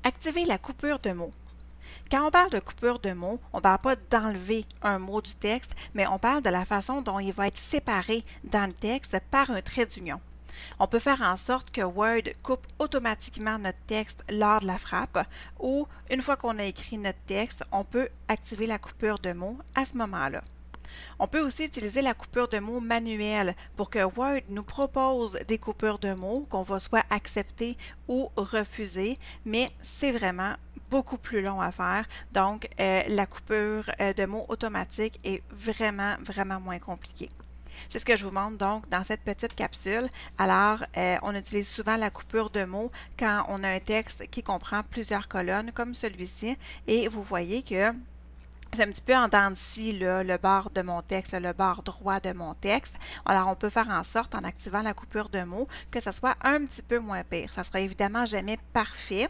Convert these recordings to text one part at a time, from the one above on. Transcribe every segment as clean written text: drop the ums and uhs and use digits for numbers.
Activer la coupure de mots. Quand on parle de coupure de mots, on ne parle pas d'enlever un mot du texte, mais on parle de la façon dont il va être séparé dans le texte par un trait d'union. On peut faire en sorte que Word coupe automatiquement notre texte lors de la frappe ou une fois qu'on a écrit notre texte, on peut activer la coupure de mots à ce moment-là. On peut aussi utiliser la coupure de mots manuelle pour que Word nous propose des coupures de mots qu'on va soit accepter ou refuser, mais c'est vraiment beaucoup plus long à faire. Donc, la coupure de mots automatique est vraiment moins compliquée. C'est ce que je vous montre donc dans cette petite capsule. Alors, on utilise souvent la coupure de mots quand on a un texte qui comprend plusieurs colonnes comme celui-ci et vous voyez que c'est un petit peu en dents de scie, là, le bord de mon texte, le bord droit de mon texte. Alors, on peut faire en sorte, en activant la coupure de mots, que ça soit un petit peu moins pire. Ça sera évidemment jamais parfait,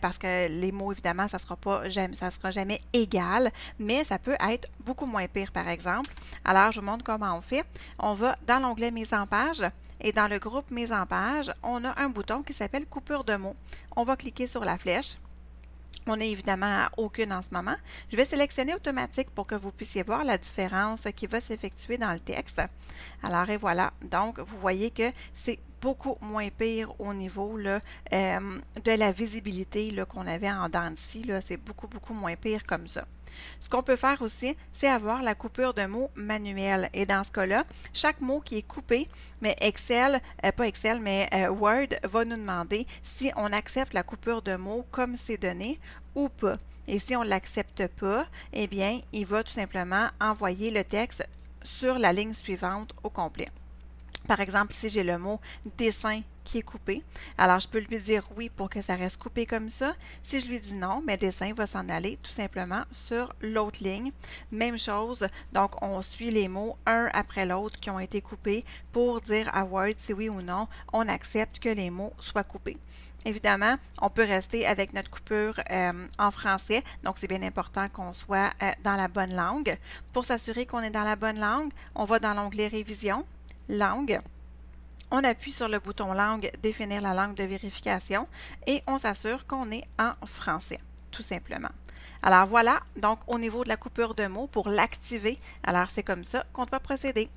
parce que les mots, évidemment, ça sera jamais égal, mais ça peut être beaucoup moins pire, par exemple. Alors, je vous montre comment on fait. On va dans l'onglet Mise en page, et dans le groupe Mise en page, on a un bouton qui s'appelle Coupure de mots. On va cliquer sur la flèche. On n'est évidemment à aucune en ce moment. Je vais sélectionner automatique pour que vous puissiez voir la différence qui va s'effectuer dans le texte. Alors, et voilà. Donc, vous voyez que c'est beaucoup moins pire au niveau là, de la visibilité qu'on avait en dents de scie. C'est beaucoup moins pire comme ça. Ce qu'on peut faire aussi, c'est avoir la coupure de mots manuelle. Et dans ce cas-là, chaque mot qui est coupé, mais Word va nous demander si on accepte la coupure de mots comme c'est donné ou pas. Et si on ne l'accepte pas, eh bien, il va tout simplement envoyer le texte sur la ligne suivante au complet. Par exemple, si j'ai le mot dessin qui est coupé, alors je peux lui dire oui pour que ça reste coupé comme ça. Si je lui dis non, mes dessin va s'en aller tout simplement sur l'autre ligne. Même chose, donc on suit les mots un après l'autre qui ont été coupés pour dire à Word si oui ou non on accepte que les mots soient coupés. Évidemment, on peut rester avec notre coupure en français, donc c'est bien important qu'on soit dans la bonne langue. Pour s'assurer qu'on est dans la bonne langue, on va dans l'onglet Révision, Langue. On appuie sur le bouton Langue, définir la langue de vérification et on s'assure qu'on est en français, tout simplement. Alors voilà, donc au niveau de la coupure de mots, pour l'activer, alors c'est comme ça qu'on doit procéder.